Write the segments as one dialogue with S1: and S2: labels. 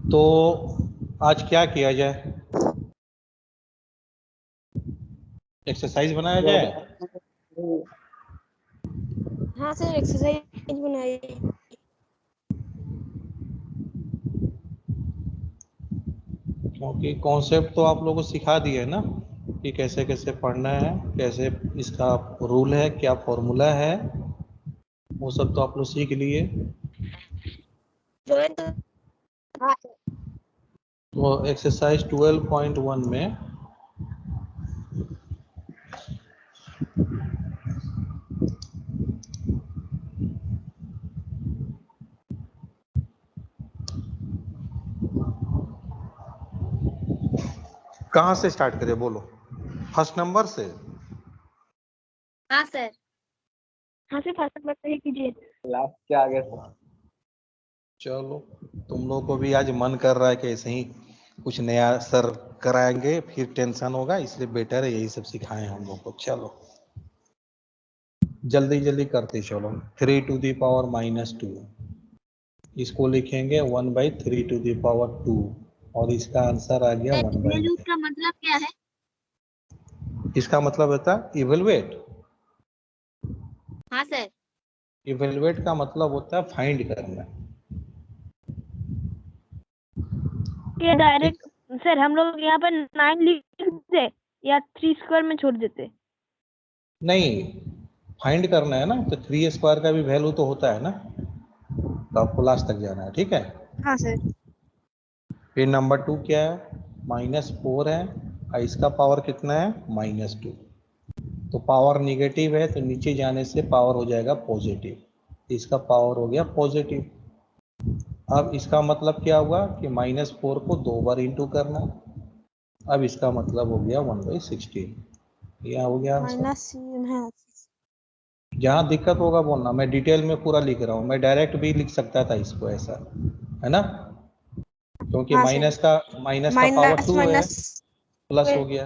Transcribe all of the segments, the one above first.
S1: तो आज क्या किया जाए? एक्सरसाइज बनाया जाए?
S2: हाँ सर, एक्सरसाइज बनाइए।
S1: क्योंकि कॉन्सेप्ट तो आप लोगों को सिखा दिए ना कि कैसे कैसे पढ़ना है, कैसे इसका रूल है, क्या फॉर्मूला है, वो सब तो आप लोग सीख लिए।
S2: ज्वाइन तो हाँ सर।
S1: तो एक्सरसाइज 12.1 में कहाँ से स्टार्ट करें बोलो? फर्स्ट नंबर से?
S2: हाँ सर। हाँ सर, फर्स्ट नंबर से ही कीजिए।
S3: लास्ट के आगे से।
S1: चलो, तुम लोग को भी आज मन कर रहा है कि ऐसे ही कुछ नया सर कराएंगे, फिर टेंशन होगा, इसलिए बेटर है यही सब सिखाएं हम लोग को। चलो जल्दी जल्दी करते चलो। 3 to the power -2, इसको लिखेंगे 1/3 to the power 2, और इसका आंसर आ गया 1/3।
S2: इवेल्यूट का मतलब क्या है?
S1: इसका मतलब होता है इवेलुएट।
S2: हाँ सर।
S1: इवेलुएट का मतलब होता है फाइंड करना।
S4: ये डायरेक्ट सर हम लोग यहाँ पर 9 लिख देते या 3 स्क्वायर में छोड़ देते?
S1: नहीं, फाइंड करना है ना, तो 3 स्क्वायर का भी वैल्यू तो होता है ना, तो आपको लास्ट तक जाना है। ठीक है।
S2: हाँ सर।
S1: फिर नंबर 2 क्या है? -4 है, और इसका पावर कितना है? -2। तो पावर निगेटिव है तो नीचे जाने से पावर हो जाएगा पॉजिटिव, इसका पावर हो गया पॉजिटिव। अब इसका मतलब क्या हुआ कि -4 को 2 बार इंटू करना। अब इसका मतलब हो गया 1/16। यह हो गया आंसर। जहाँ दिक्कत होगा बोलना, मैं डिटेल में पूरा लिख रहा हूँ, मैं डायरेक्ट भी लिख सकता था इसको ऐसा, है ना, क्योंकि
S2: हाँ
S1: माइनस का पावर 2 है, प्लस हो गया,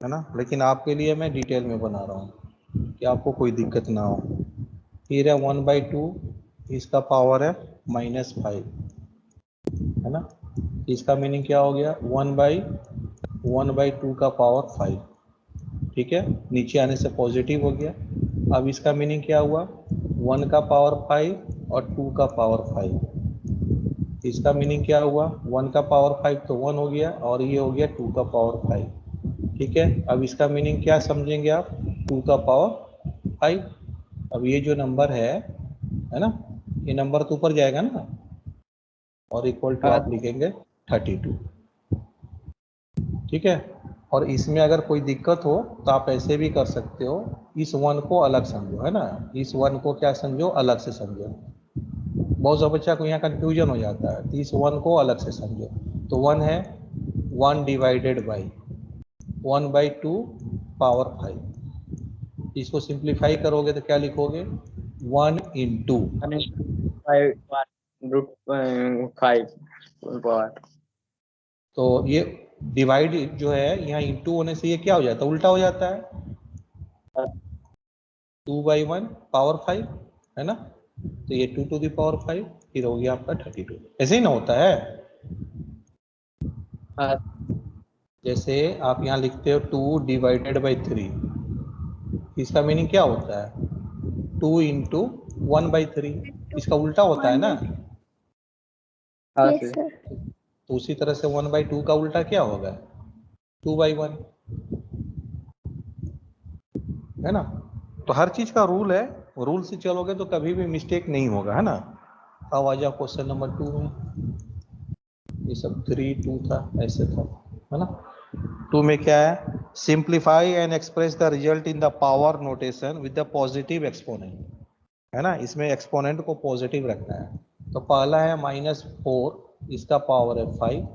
S1: है ना। लेकिन आपके लिए मैं डिटेल में बना रहा हूँ कि आपको कोई दिक्कत ना हो। फिर है 1/2, इसका पावर है -5, है ना। इसका मीनिंग क्या हो गया? 1/2 का पावर 5। ठीक है, नीचे आने से पॉजिटिव हो गया। अब इसका मीनिंग क्या हुआ? 1 का पावर 5 और 2 का पावर 5। इसका मीनिंग क्या हुआ? 1 का पावर 5 तो 1 हो गया, और ये हो गया 2 का पावर 5। ठीक है, अब इसका मीनिंग क्या समझेंगे आप? 2 का पावर 5। अब ये जो नंबर है ना, ये नंबर तो ऊपर जाएगा ना, और इक्वल टू आप लिखेंगे 32। ठीक है, और इसमें अगर कोई दिक्कत हो तो आप ऐसे भी कर सकते हो, इस 1 को अलग समझो, है ना, इस 1 को क्या समझो? अलग से समझो। बहुत सा बच्चा को यहाँ कंफ्यूजन हो जाता है, तो इस 1 को अलग से समझो। तो 1 है 1 डिवाइडेड बाई 1/2 पावर 5। इसको सिंप्लीफाई करोगे तो क्या लिखोगे? 1 इंटू
S3: 5
S1: तो ये डिवाइड जो है यहाँ इंटू होने से ये क्या हो जाता है? उल्टा हो जाता है, 2/1 पावर 5, है ना। तो ये 2 to the power 5, फिर हो गया आपका 32। ऐसे ही ना होता है? जैसे आप यहाँ लिखते हो 2 डिवाइडेड बाई 3, इसका मीनिंग क्या होता है? 2 इंटू 1/3, इसका उल्टा होता है ना। तो उसी तरह से 1/2 का उल्टा क्या होगा? 2/1, है ना। तो हर चीज का रूल है, रूल से चलोगे तो कभी भी मिस्टेक नहीं होगा, है ना। अब आ जाओ क्वेश्चन नंबर 2 में। ये सब 3 2 था, ऐसे था, है ना। 2 में क्या है? Simplify and express the result in the power notation with the positive exponent, है ना। इसमें एक्सपोनेंट को पॉजिटिव रखना है। तो पहला है -4, इसका पावर है 5,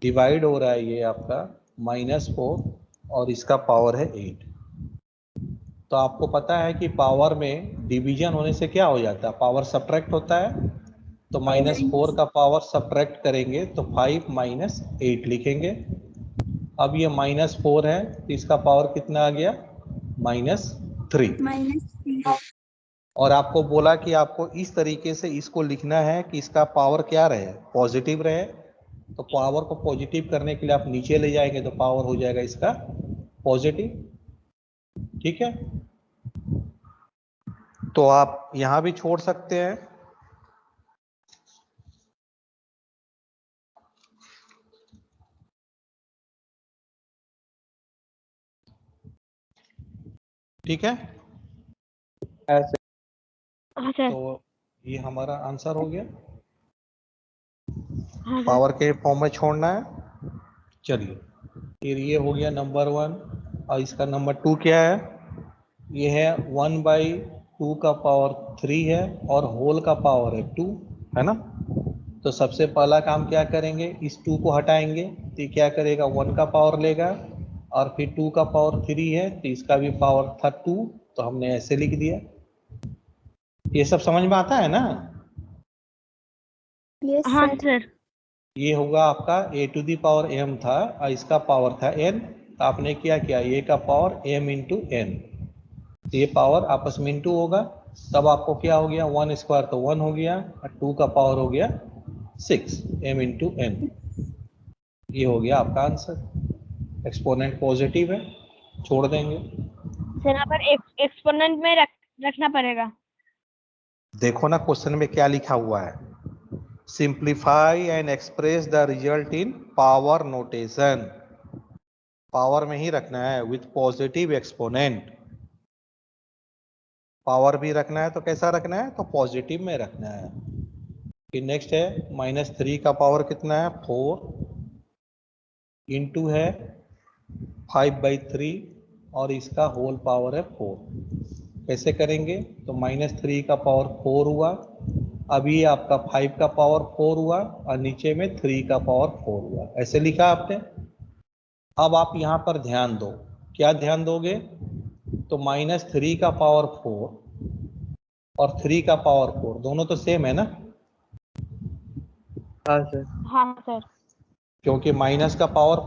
S1: डिवाइड हो रहा है ये आपका -4, और इसका पावर है 8। तो आपको पता है कि पावर में डिवीजन होने से क्या हो जाता है? पावर सब्ट्रैक्ट होता है। तो -4 का पावर सब्ट्रैक्ट करेंगे तो 5 - 8 लिखेंगे, अब ये -4 है तो इसका पावर कितना आ गया, -3। और आपको बोला कि आपको इस तरीके से इसको लिखना है कि इसका पावर क्या रहे, पॉजिटिव रहे। तो पावर को पॉजिटिव करने के लिए आप नीचे ले जाएंगे तो पावर हो जाएगा इसका पॉजिटिव। ठीक है, तो आप यहां भी छोड़ सकते हैं। ठीक है,
S4: हाँ सर।
S1: तो ये हमारा आंसर हो गया,
S4: हाँ सर।
S1: पावर के फॉर्म में छोड़ना है। चलिए, फिर ये हो गया नंबर 1। और इसका नंबर 2 क्या है, ये है 1/2 का पावर 3 है और होल का पावर है 2, है ना। तो सबसे पहला काम क्या करेंगे, इस 2 को हटाएंगे तो ये क्या करेगा, 1 का पावर लेगा। और फिर 2 का पावर 3 है तो इसका भी पावर था 2, तो हमने ऐसे लिख दिया। ये सब समझ में आता है ना।
S4: हाँ सर।
S1: ये होगा आपका a⁴m था और इसका पावर था n, तो आपने क्या किया, a का पावर m इंटू n, ये पावर आपस में इंटू होगा। तब आपको क्या हो गया, 1² तो 1 हो गया और 2 का पावर हो गया 6, m इंटू n। ये हो गया आपका आंसर। एक्सपोनेंट पॉजिटिव है, छोड़ देंगे।
S4: सर यहाँ पर एक्सपोनेंट में रखना पड़ेगा।
S1: देखो ना क्वेश्चन में क्या लिखा हुआ है, simplify and express the result in power notation. Power में ही रखना है विथ पॉजिटिव एक्सपोनेंट। पावर भी रखना है तो कैसा रखना है, तो पॉजिटिव में रखना है। फिर नेक्स्ट है -3 का पावर कितना है, 4 इंटू है 5/3 और इसका होल पावर है 4। कैसे करेंगे, तो -3 का पावर 4 हुआ, अभी आपका 5 का पावर 4 हुआ और नीचे में 3 का पावर 4 हुआ, ऐसे लिखा आपने। अब आप यहां पर ध्यान दो, क्या ध्यान दोगे, तो -3 का पावर 4 और 3 का पावर 4 दोनों तो सेम है ना।
S4: हाँ सर। हाँ सर।
S1: क्योंकि माइनस का पावर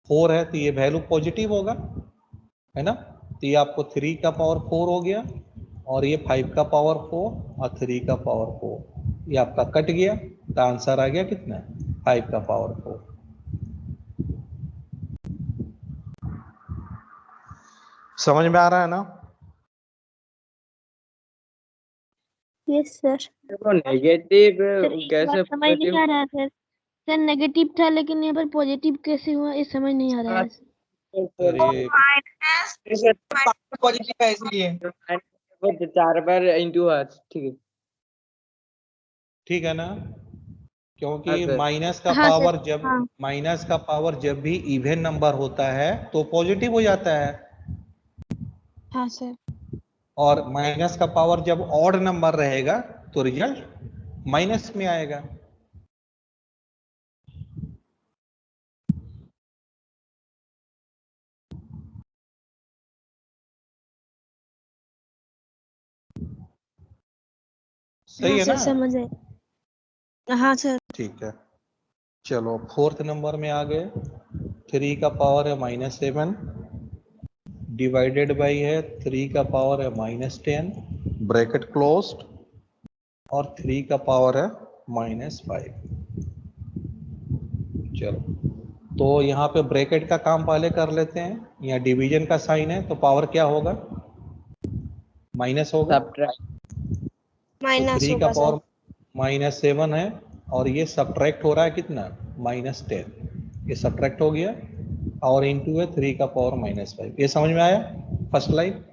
S1: 4 है तो ये वैल्यू पॉजिटिव होगा, है ना। तो ये आपको 3 का पावर 4 हो गया और ये 5 का पावर 4 और 3 का पावर 4, ये आपका कट गया तो आंसर आ गया कितना, 5 का पावर 4। समझ में आ रहा है ना।
S2: Yes sir.
S4: नेगेटिव
S2: कैसे
S4: समझ नहीं आ रहा है सर। सर नेगेटिव था लेकिन यहाँ पर पॉजिटिव कैसे हुआ, ये समझ नहीं आ रहा है।
S1: अरे
S4: पॉजिटिव है इसलिए 4 बार इंटू है। ठीक है।
S1: ठीक है ना, क्योंकि
S4: हाँ सर।
S1: माइनस का
S4: हाँ सर।
S1: पावर जब
S4: हाँ।
S1: माइनस का पावर जब भी इवन नंबर होता है तो पॉजिटिव हो जाता है,
S4: हाँ सर।
S1: और माइनस का पावर जब ऑड नंबर रहेगा तो रिजल्ट माइनस में आएगा। सही है ना।
S2: समझ आए। हाँ सर।
S1: ठीक है, चलो 4th नंबर में आ गए। 3 का पावर है -7 डिवाइडेड बाई है 3 का पावर है -10 ब्रैकेट क्लोज्ड और 3 का पावर है -5। चलो, तो यहाँ पे ब्रैकेट का काम पहले कर लेते हैं। यहाँ डिवीजन का साइन है तो पावर क्या होगा, माइनस होगा। तो 3 का पावर -7 है और ये सब्ट्रैक्ट हो रहा है कितना, -10, ये सब्ट्रैक्ट हो गया और इंटू है 3 का पावर -5। ये समझ में आया फर्स्ट लाइन।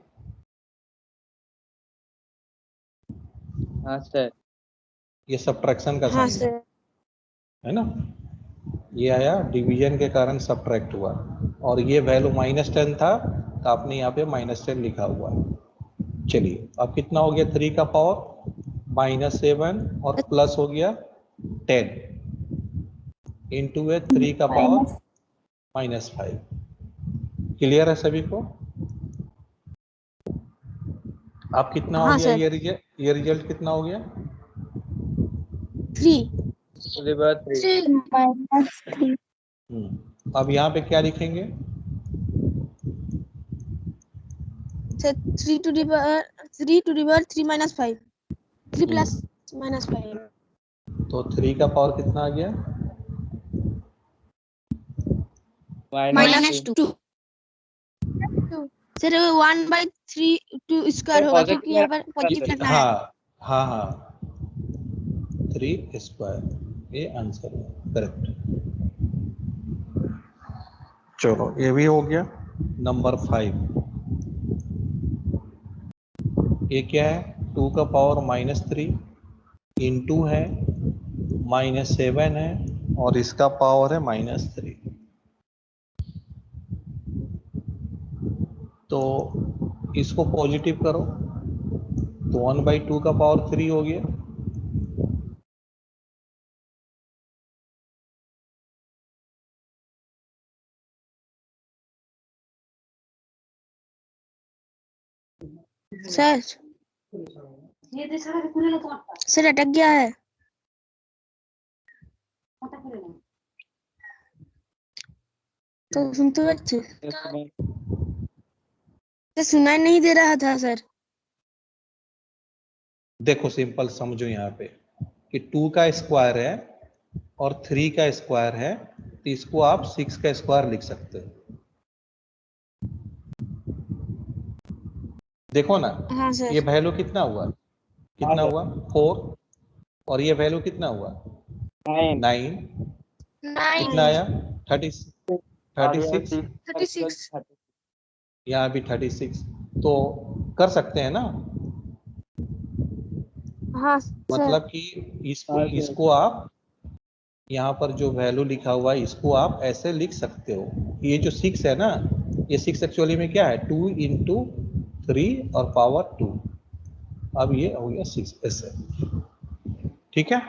S4: हाँ सर।
S1: ये सब्ट्रैक्शन का
S2: हाँ
S1: साइन है ना। ये आया डिवीजन के कारण सब्ट्रैक्ट हुआ और ये वैल्यू -10 था तो आपने यहाँ पे -10 लिखा हुआ है। चलिए, अब कितना हो गया, 3 का पावर -7 और प्लस हो गया 10 इंटू है 3 का पावर -5। क्लियर है सभी को। अब कितना हो गया, ये रिजल्ट कितना हो गया,
S2: 3 -3
S1: अब यहाँ पे क्या लिखेंगे?
S2: Sir 3 to the power 3 minus 5 3 plus minus 5
S1: तो 3 का पावर कितना आ गया?
S2: minus 2 सर 1/3 2 स्क्वायर होगा क्योंकि यहाँ पर पॉजिटिव लिखना है।
S1: हाँ हाँ हाँ 3 स्क्वायर, ये आंसर है करेक्ट। चलो ये भी हो गया। नंबर 5 ये क्या है? 2 का पावर -3 इंटू है -7 है और इसका पावर है -3। तो इसको पॉजिटिव करो तो 1/2 का पावर 3 हो गया।
S2: सर सर अटक गया है। तो सुन तो अच्छे तो सुनाई नहीं दे रहा था सर।
S1: देखो सिंपल समझो यहाँ पे कि 2 का स्क्वायर है और 3 का स्क्वायर है, तो इसको आप 6 का स्क्वायर लिख सकते हो। देखो ना,
S2: हाँ सर।
S1: ये वैल्यू कितना हुआ? कितना हुआ? 4 और ये वैल्यू कितना हुआ? 9 कितना आया? 36 यहाँ भी 36। तो कर सकते हैं ना,
S2: हाँ
S1: मतलब कि इसको आप यहाँ पर जो वैल्यू लिखा हुआ है इसको आप ऐसे लिख सकते हो। ये जो 6 है ना, ये 6 एक्चुअली में क्या है? 2 इंटू 3 और पावर 2। अब ये हो गया 6 ऐसे, ठीक है।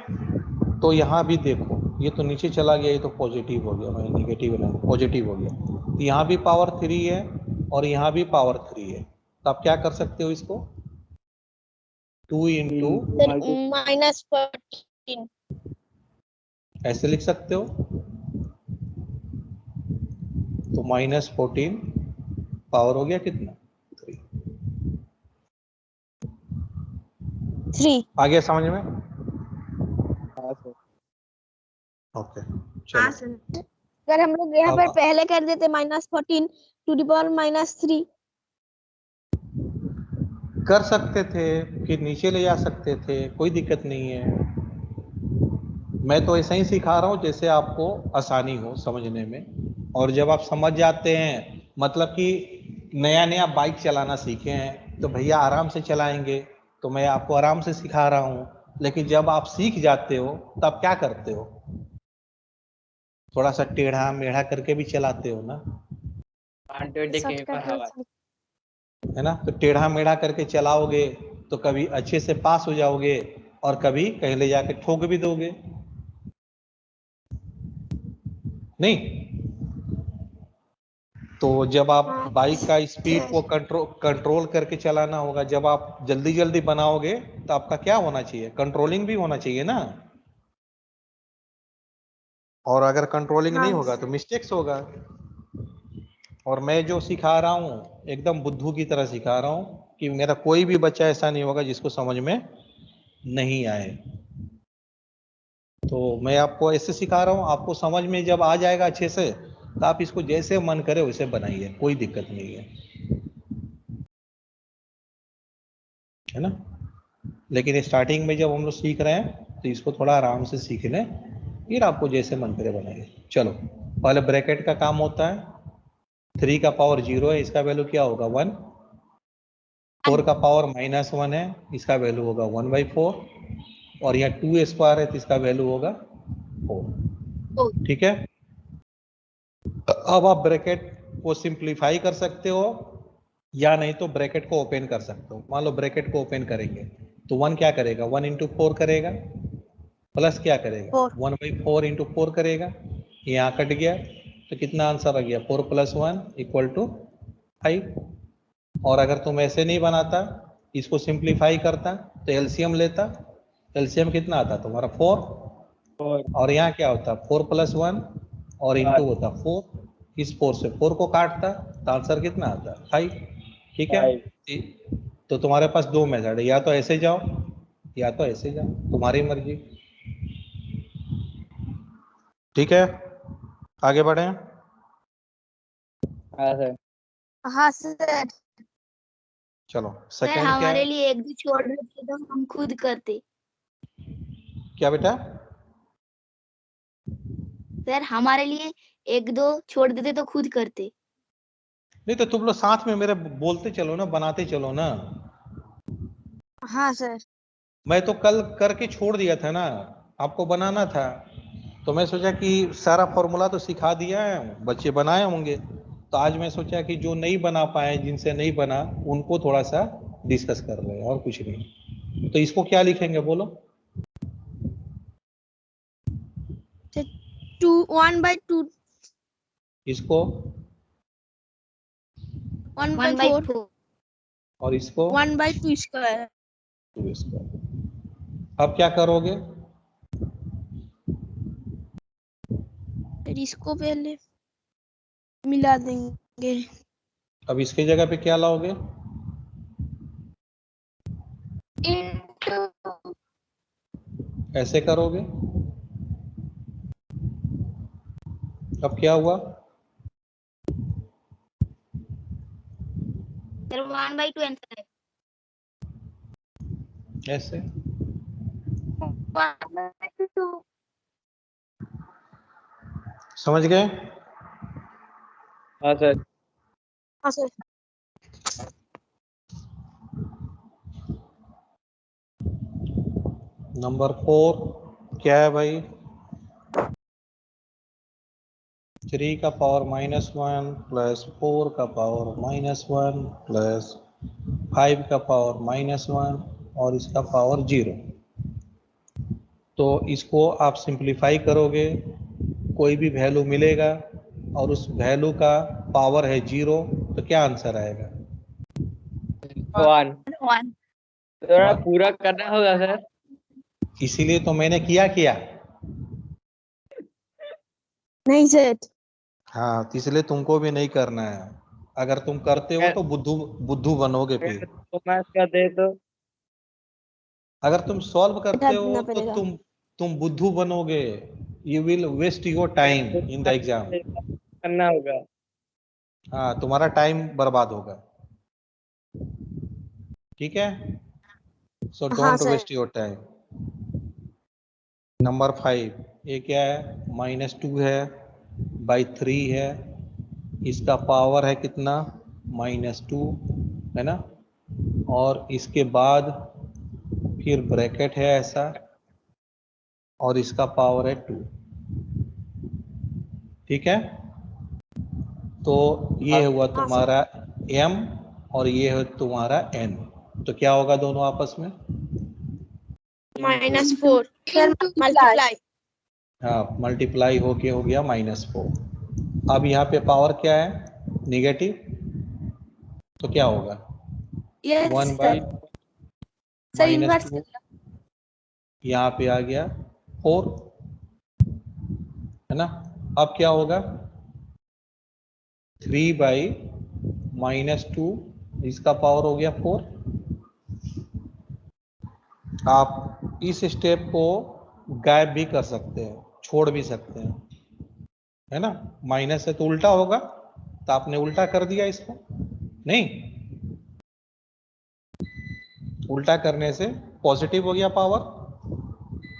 S1: तो यहाँ भी देखो ये तो नीचे चला गया, ये तो पॉजिटिव हो गया, मैं निगेटिव बना पॉजिटिव हो गया। तो यहाँ भी पावर 3 है और यहाँ भी पावर 3 है, तो आप क्या कर सकते हो इसको? 2 इंटू
S2: -14
S1: ऐसे लिख सकते हो। तो -14 पावर हो गया कितना?
S2: 3।
S1: आ गया समझ में? ओके
S2: हाँ
S1: चलो।
S2: सर। अगर हम लोग यहाँ पर पहले कर देते -14 टू द पावर -3
S1: कर सकते थे, फिर नीचे ले जा सकते थे, कोई दिक्कत नहीं है। मैं तो ऐसा ही सिखा रहा हूँ जैसे आपको आसानी हो समझने में। और जब आप समझ जाते हैं, मतलब कि नया नया बाइक चलाना सीखे हैं तो भैया आराम से चलाएंगे, तो मैं आपको आराम से सिखा रहा हूँ। लेकिन जब आप सीख जाते हो तब क्या करते हो? थोड़ा सा टेढ़ा मेढ़ा करके भी चलाते हो ना, है ना। तो टेढ़ा मेढ़ा करके चलाओगे तो कभी अच्छे से पास हो जाओगे और कभी कहीं ले जाके ठोक भी दोगे, नहीं? तो जब आप बाइक का स्पीड को कंट्रोल करके चलाना होगा। जब आप जल्दी जल्दी बनाओगे तो आपका क्या होना चाहिए? कंट्रोलिंग भी होना चाहिए ना। और अगर कंट्रोलिंग नहीं होगा तो मिस्टेक्स होगा। और मैं जो सिखा रहा हूँ एकदम बुद्धू की तरह सिखा रहा हूँ कि मेरा कोई भी बच्चा ऐसा नहीं होगा जिसको समझ में नहीं आए। तो मैं आपको ऐसे सिखा रहा हूँ, आपको समझ में जब आ जाएगा अच्छे से तो आप इसको जैसे मन करे वैसे बनाइए, कोई दिक्कत नहीं है ना। लेकिन स्टार्टिंग में जब हम लोग सीख रहे हैं तो इसको थोड़ा आराम से सीख लें, फिर आपको जैसे मन करे बनाइए। चलो पहले ब्रैकेट का काम होता है। 3 का पावर 0 है, इसका वैल्यू क्या होगा? 1। 4 का पावर -1 है, इसका वैल्यू होगा 1/4। और यहाँ 2 स्क्वायर है तो इसका वैल्यू होगा 4। ठीक है। अब आप ब्रैकेट को सिंप्लीफाई कर सकते हो या नहीं तो ब्रैकेट को ओपन कर सकते हो। मान लो ब्रैकेट को ओपन करेंगे तो 1 क्या करेगा? 1 इंटू 4 करेगा, प्लस क्या करेगा? 1/4 इंटू 4 करेगा। यहाँ कट गया तो कितना आंसर आ गया? 4 + 1 = 5। और अगर तुम ऐसे नहीं बनाता, इसको सिंप्लीफाई करता तो एलसीएम लेता, एलसीएम कितना आता तुम्हारा? 4। और यहाँ क्या होता? 4 + 1 और इंटू होता 4, इस 4 से 4 को काटता तो आंसर कितना आता 5। ठीक है, तो तुम्हारे पास दो मेथड है, या तो ऐसे जाओ या तो ऐसे जाओ, तुम्हारी मर्जी। ठीक है, आगे बढ़े।
S3: हाँ सर।
S2: हाँ सर।
S1: चलो
S5: सर
S1: सेकंड क्या
S5: हमारे
S1: है?
S5: लिए एक दो छोड़ देते तो हम खुद करते।
S1: क्या बेटा?
S5: सर हमारे लिए एक दो छोड़ देते तो खुद करते।
S1: नहीं तो तुम लोग साथ में मेरे बोलते चलो ना, बनाते चलो ना।
S2: हाँ सर।
S1: मैं तो कल करके छोड़ दिया था ना, आपको बनाना था, तो मैं सोचा कि सारा फॉर्मूला तो सिखा दिया है, बच्चे बनाए होंगे, तो आज मैं सोचा कि जो नहीं बना पाए, जिनसे नहीं बना, उनको थोड़ा सा डिस्कस कर ले, और कुछ नहीं। तो इसको क्या लिखेंगे बोलो?
S2: 1/2
S1: इसको
S5: 1/4।
S1: और इसको
S2: 1/2 स्क्वायर।
S1: 2 स्क्वायर। अब क्या करोगे?
S2: फिर इसको पहले मिला देंगे।
S1: अब इसके जगह पे क्या लाओगे? ऐसे करोगे। अब क्या हुआ?
S5: सर 1/2 आंसर है।
S1: ऐसे
S5: 1/2।
S1: समझ गए?
S3: हाँ सर।
S2: हाँ सर।
S1: नंबर 4 क्या है भाई? 3 का पावर -1 प्लस 4 का पावर -1 प्लस 5 का पावर -1 और इसका पावर 0। तो इसको आप सिंप्लीफाई करोगे, कोई भी वैल्यू मिलेगा और उस वैल्यू का पावर है 0, तो क्या आंसर आएगा?
S3: 1।
S5: 1।
S3: थोड़ा
S1: 1।
S3: पूरा करना होगा सर।
S1: इसीलिए तो मैंने किया
S2: नहीं सर।
S1: हाँ, तो इसलिए तुमको भी नहीं करना है। अगर तुम करते हो तो बुद्धू बुद्धू बनोगे फिर।
S3: तो मैथ का दे तो
S1: अगर तुम सॉल्व करते हो
S2: देना
S1: तो
S2: पड़ेगा।
S1: तुम बुद्धू बनोगे। You will waste your time in the exam.
S3: करना होगा।
S1: हाँ, तुम्हारा टाइम बर्बाद होगा। ठीक है, सो
S2: हाँ
S1: don't
S2: sir.
S1: Waste your time. Number 5 ये क्या है? -2 है, बाई 3 है, इसका पावर है कितना? -2 है ना, और इसके बाद फिर ब्रैकेट है ऐसा, और इसका पावर है 2। ठीक है, तो ये हुआ
S2: हाँ सर।
S1: तुम्हारा m और ये है तुम्हारा n। तो क्या होगा दोनों आपस में?
S2: -4 सर मल्टीप्लाई।
S1: हाँ, मल्टीप्लाई होके हो गया -4। अब यहाँ पे पावर क्या है? निगेटिव, तो क्या होगा?
S2: Yes
S1: 1 by
S2: sir. Sir inverse
S1: -2, यहाँ पे आ गया 4, है ना। अब क्या होगा? 3 बाई -2, इसका पावर हो गया 4। आप इस स्टेप को गायब भी कर सकते हैं, छोड़ भी सकते हैं, है ना। माइनस है तो उल्टा होगा, तो आपने उल्टा कर दिया इसको। नहीं, उल्टा करने से पॉजिटिव हो गया पावर।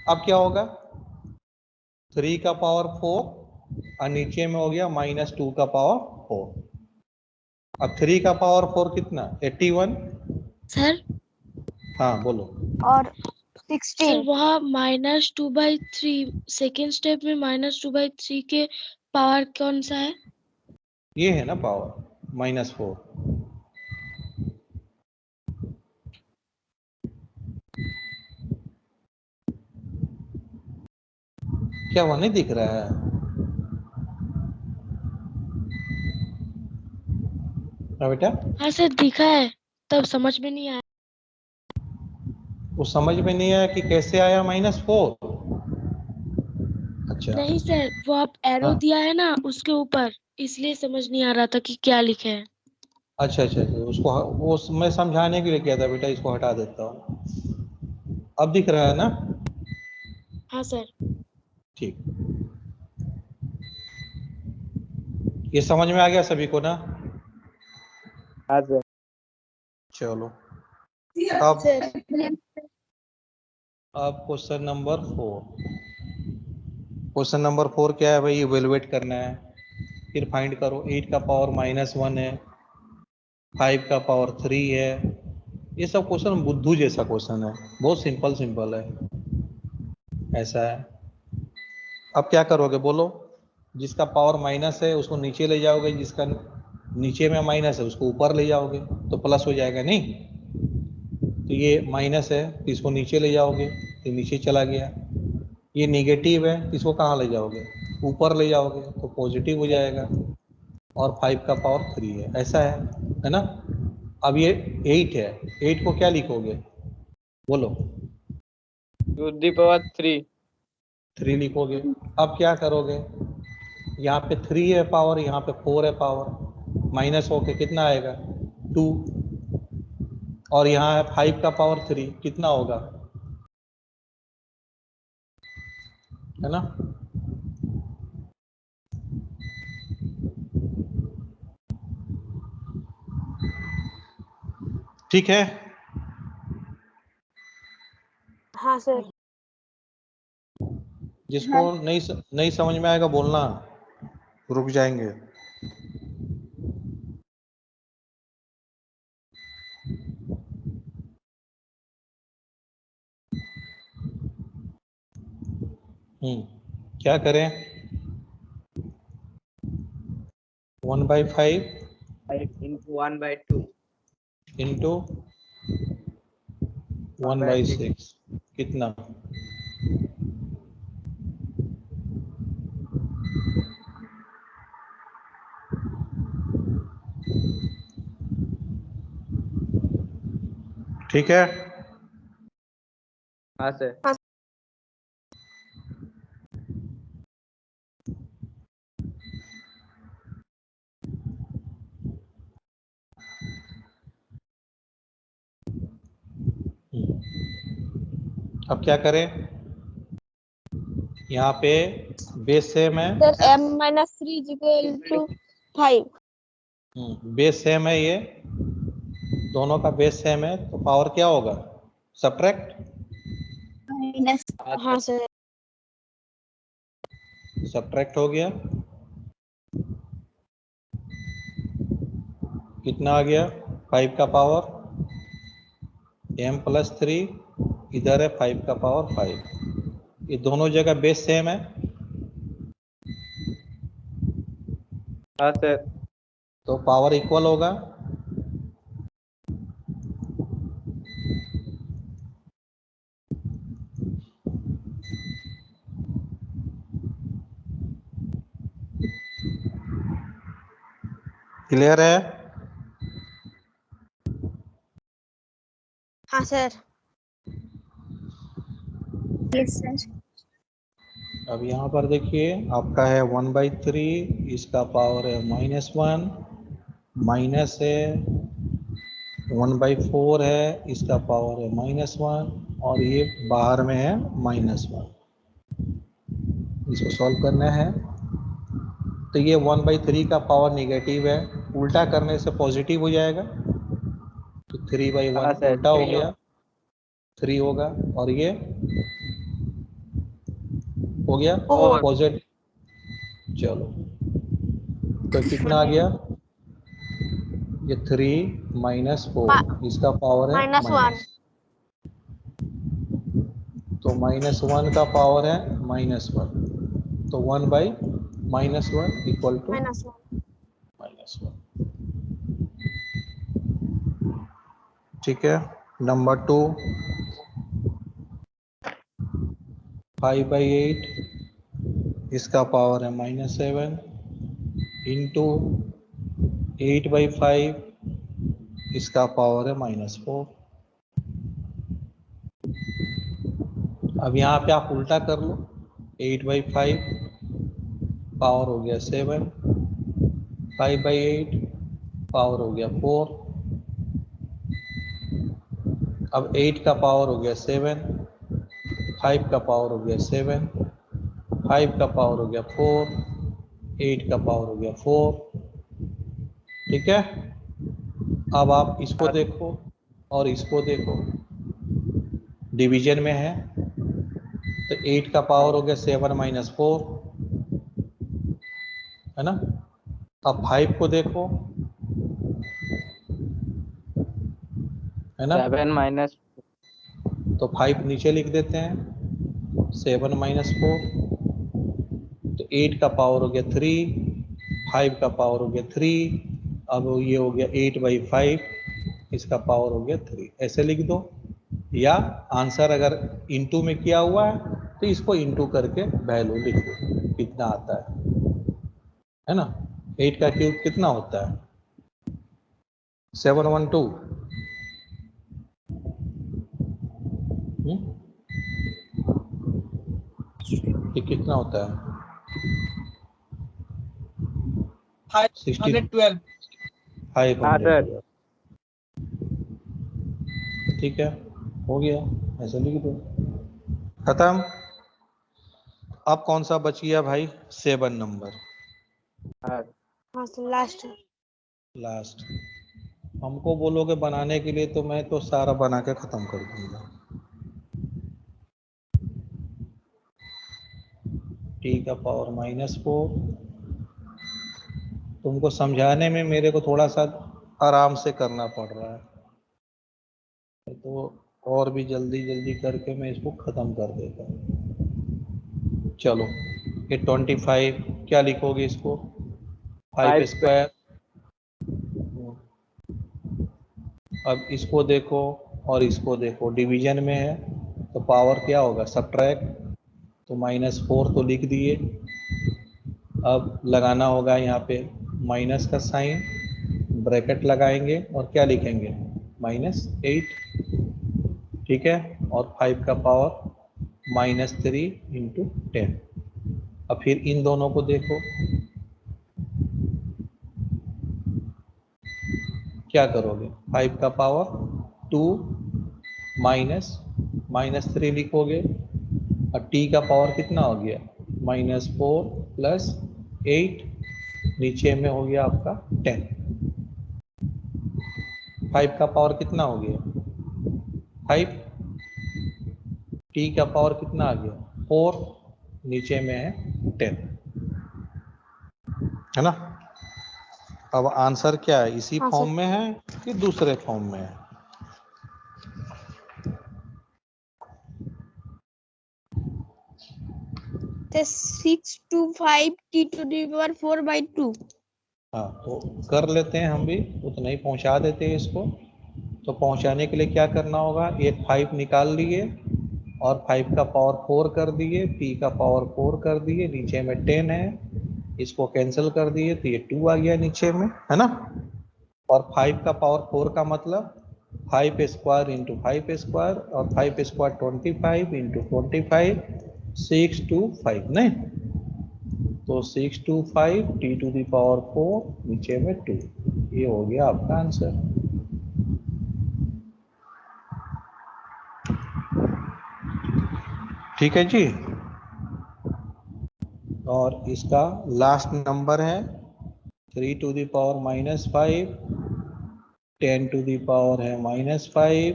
S1: अब क्या होगा? 3 का पावर 4 और नीचे में हो गया -2 का पावर 4। अब 3 का पावर 4 कितना? 81।
S4: सर
S1: हाँ बोलो।
S2: और
S4: सर
S2: 16।
S4: वहाँ -2/3 सेकेंड स्टेप में -2/3 के पावर कौन सा है?
S1: ये है ना पावर -4। क्या वह नहीं दिख रहा है? हाँ बेटा,
S4: हाँ सर दिखा है, तब समझ में नहीं आया।
S1: वो समझ में नहीं आया कि कैसे आया -4। अच्छा
S6: नहीं सर, वो आप एरो
S1: हाँ।
S6: दिया है ना उसके ऊपर, इसलिए समझ नहीं आ रहा था कि क्या लिखे है।
S1: अच्छा अच्छा अच्छा, उसको वो मैं समझाने के लिए किया था बेटा, इसको हटा देता हूँ। अब दिख रहा है ना?
S6: हाँ सर।
S1: ठीक, ये समझ में आ गया सभी को ना?
S3: हाँ सर।
S1: चलो अब
S2: सर
S1: अब क्वेश्चन नंबर 4। क्वेश्चन नंबर 4 क्या है भाई? इवेलुएट करना है। फिर फाइंड करो। 8 का पावर -1 है, 5 का पावर 3 है। ये सब क्वेश्चन बुद्धू जैसा क्वेश्चन है, बहुत सिंपल सिंपल है, ऐसा है। अब क्या करोगे बोलो? जिसका पावर माइनस है उसको नीचे ले जाओगे, जिसका नीचे में माइनस है उसको ऊपर ले जाओगे तो प्लस हो जाएगा नहीं? तो ये माइनस है तो इसको नीचे ले जाओगे तो नीचे चला गया। ये नेगेटिव है तो इसको कहाँ ले जाओगे? ऊपर ले जाओगे तो पॉजिटिव हो जाएगा। और 5 का पावर 3 है, ऐसा है ना? अब ये 8 है, 8 को क्या लिखोगे बोलो?
S3: 2 × 3।
S1: 3 लिखोगे। अब क्या करोगे? यहाँ पे 3 है पावर, यहाँ पे 4 है पावर, माइनस होके कितना आएगा? 2। और यहाँ है 5 का पावर 3, कितना होगा? है ना? ठीक है।
S2: हाँ सर।
S1: जिसको नहीं समझ में आएगा बोलना, रुक जाएंगे। क्या करें? 1/5
S3: 5 × 1/2
S1: इंटू
S3: 1/6।
S1: 1/6 कितना? ठीक है।
S3: हाँ सर।
S1: अब क्या करें? यहाँ पे बेस सेम है।
S2: Sir m-3 = 5।
S1: बेस सेम है, ये दोनों का बेस सेम है तो पावर क्या होगा? सब्ट्रैक्ट।
S2: हाँ सर।
S1: सब्ट्रैक्ट हो गया, कितना आ गया? 5 का पावर m+3, इधर है 5 का पावर 5। ये दोनों जगह बेस सेम है
S3: हाँ सर।
S1: तो पावर इक्वल होगा। क्लियर है?
S2: हाँ सर। Yes sir.
S1: अब यहाँ पर देखिए, आपका है 1/3, इसका पावर है -1, माइनस है 1/4 है, इसका पावर है -1, और ये बाहर में है -1। इसको सॉल्व करना है तो ये 1/3 का पावर निगेटिव है, उल्टा करने से पॉजिटिव हो जाएगा तो 3/1
S3: हाँ सर।
S1: उल्टा हो गया, 3 होगा। और ये हो गया पॉजिटिव। चलो तो कितना आ गया? ये 3 - 4, इसका पावर है
S2: -1।
S1: माइनस, तो -1 का पावर है -1, तो 1/-1 इक्वल टू -1। ठीक है। नंबर 2, 5/8, इसका पावर है -7 इंटू 8/5, इसका पावर है -4। अब यहाँ पे आप उल्टा कर लो, 8/5 पावर हो गया 7, 5/8 पावर हो गया 4, अब 8 का पावर हो गया 7, 5 का पावर हो गया 7, 5 का पावर हो गया 4, 8 का पावर हो गया 4। ठीक है, अब आप इसको देखो और इसको देखो, डिवीजन में है तो 8 का पावर हो गया 7 - 4, है ना। अब 5 को देखो, है ना,
S3: 7 minus
S1: तो 5 नीचे लिख देते हैं, 7 - 4, तो 8 का पावर हो गया 3, 5 का पावर हो गया 3, अब ये हो गया 8/5, इसका पावर हो गया 3, ऐसे लिख दो। या आंसर अगर इनटू में किया हुआ है तो इसको इनटू करके वैल्यू लिख दो कितना आता है ना। 8 का क्यूब कितना होता है? 712। ये कितना होता है?
S7: 512।
S1: 512। ठीक है, हो गया, ऐसे लिख दो, खत्म। अब कौन सा बच गया भाई? 7 नंबर
S2: हाँ सर, लास्ट।
S1: लास्ट। हमको बोलोगे बनाने के लिए तो मैं तो सारा बना के खत्म कर दूंगा। t का पावर -4, तुमको समझाने में मेरे को थोड़ा सा आराम से करना पड़ रहा है, तो और भी जल्दी जल्दी करके मैं इसको ख़त्म कर देता हूँ। चलो, ये 25, क्या लिखोगे इसको? 5 स्क्वायर। अब इसको देखो और इसको देखो, डिवीजन में है तो पावर क्या होगा? सब्ट्रैक्ट, तो -4 तो लिख दिए। अब लगाना होगा यहाँ पे माइनस का साइन, ब्रैकेट लगाएंगे और क्या लिखेंगे? -8। ठीक है, और 5 का पावर -3 × 10। अब फिर इन दोनों को देखो, क्या करोगे? 5 का पावर 2 -3 लिखोगे, और t का पावर कितना हो गया? -4 + 8, नीचे में हो गया आपका 10। 5 का पावर कितना हो गया? 5। t का पावर कितना आ गया? 4, नीचे में है 10, है ना। अब आंसर क्या है? इसी
S2: हाँ
S1: फॉर्म
S2: सर।
S1: में है कि दूसरे फॉर्म में है?
S2: तो 625 t⁴/2।
S1: हाँ, तो कर लेते हैं हम भी, उतना ही पहुंचा देते हैं इसको। तो पहुंचाने के लिए क्या करना होगा? एक 5 निकाल लिए और 5 का पावर 4 कर दिए, p का पावर 4 कर दिए, नीचे में 10 है, इसको कैंसिल कर दिए तो ये 2 आ गया नीचे में, है ना। और 5 का पावर 4 का मतलब 5 स्क्वायर × 5 स्क्वायर, और 5 स्क्वायर 25 × 25, 625, नहीं तो 625 t⁴, नीचे में 2, ये हो गया आपका आंसर। ठीक है जी। और इसका लास्ट नंबर है 3⁻⁻5, 10⁻⁻ है -5,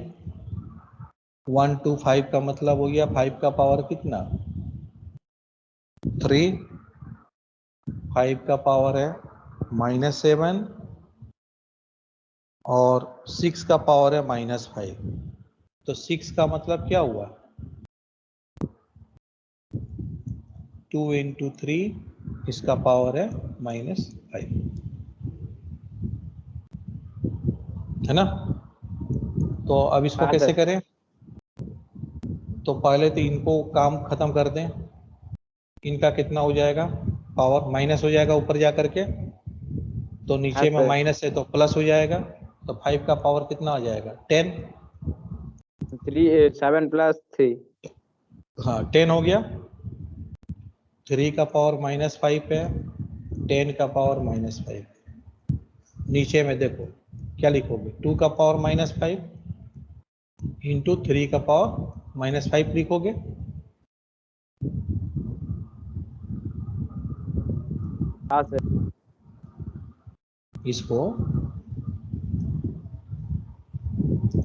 S1: 1 to 5 का मतलब हो गया 5 का पावर कितना? 3, 5 का पावर है -7, और 6 का पावर है -5, तो 6 का मतलब क्या हुआ? 2 × 3, इसका पावर है -5, है ना। तो अब इसको
S3: हाँ
S1: कैसे
S3: सर।
S1: करें? तो पहले तो इनको काम खत्म कर दें। इनका कितना हो जाएगा? पावर माइनस हो जाएगा ऊपर जा करके, तो नीचे में
S3: सर।
S1: माइनस है तो प्लस हो जाएगा, तो 5 का पावर कितना आ जाएगा? 10।
S3: 7 + 3।
S1: हाँ, 10 हो गया। 3 का पावर -5 है, 10 का पावर -5। नीचे में देखो क्या लिखोगे, 2 का पावर -5 इंटू 3 का पावर -5 लिखोगे।
S3: हाँ सर।
S1: इसको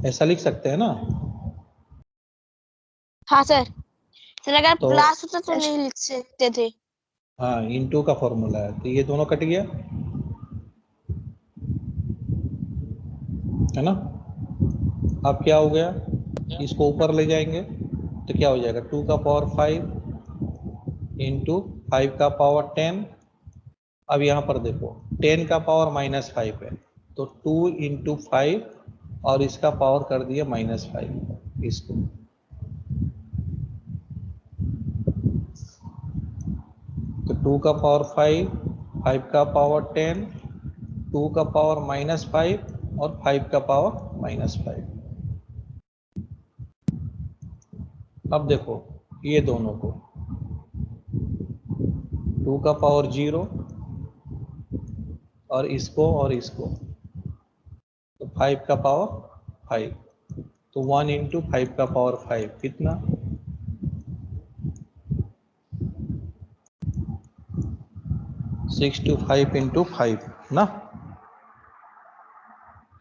S1: ऐसा लिख सकते हैं ना।
S2: हाँ सर। सर अगर
S1: तो
S2: प्लस होता तो नहीं लिख सकते थे।
S1: हाँ, इनटू का फॉर्मूला है, तो ये दोनों कट गया, है ना। अब क्या हो गया, इसको ऊपर ले जाएंगे तो क्या हो जाएगा, 2 का पावर 5 इंटू 5 का पावर 10। अब यहाँ पर देखो 10 का पावर -5 है, तो 2 इंटू 5 और इसका पावर कर दिया -5 इसको। तो 2 का पावर 5, 5 का पावर 10, 2 का पावर -5 और 5 का पावर -5। अब देखो ये दोनों को, 2 का पावर 0 और इसको, तो 5 का पावर 5, तो 1 इंटू 5 का पावर 5 कितना, 6 to 5 इंटू 5 ना,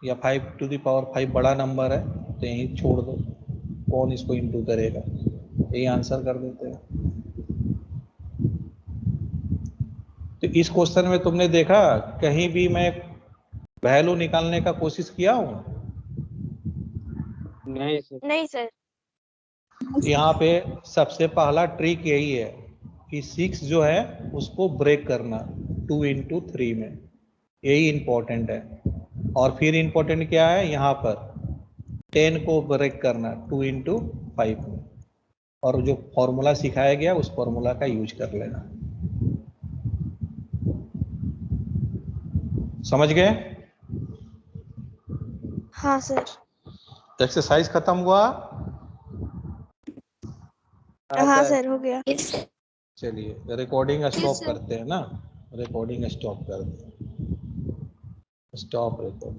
S1: या 5 to the पावर 5 बड़ा नंबर है तो यहीं छोड़ दो, कौन इसको इंटू करेगा, यही आंसर कर देते हैं। तो इस क्वेश्चन में तुमने देखा कहीं भी मैं वैल्यू निकालने का कोशिश किया हूं?
S3: नहीं सर।
S2: नहीं सर।
S1: यहाँ पे सबसे पहला ट्रिक यही है कि 6 जो है उसको ब्रेक करना 2 इंटू 3 में, यही इंपॉर्टेंट है। और फिर इंपॉर्टेंट क्या है, यहाँ पर 10 को ब्रेक करना 2 इंटू 5 में, और जो फॉर्मूला सिखाया गया उस फॉर्मूला का यूज कर लेना। समझ गए?
S2: हाँ सर।
S1: एक्सरसाइज खत्म हुआ?
S2: हाँ सर हो गया।
S1: चलिए रिकॉर्डिंग स्टॉप
S2: सर।
S1: करते हैं ना, रिकॉर्डिंग स्टॉप करते हैं, स्टॉप रिकॉर्डिंग।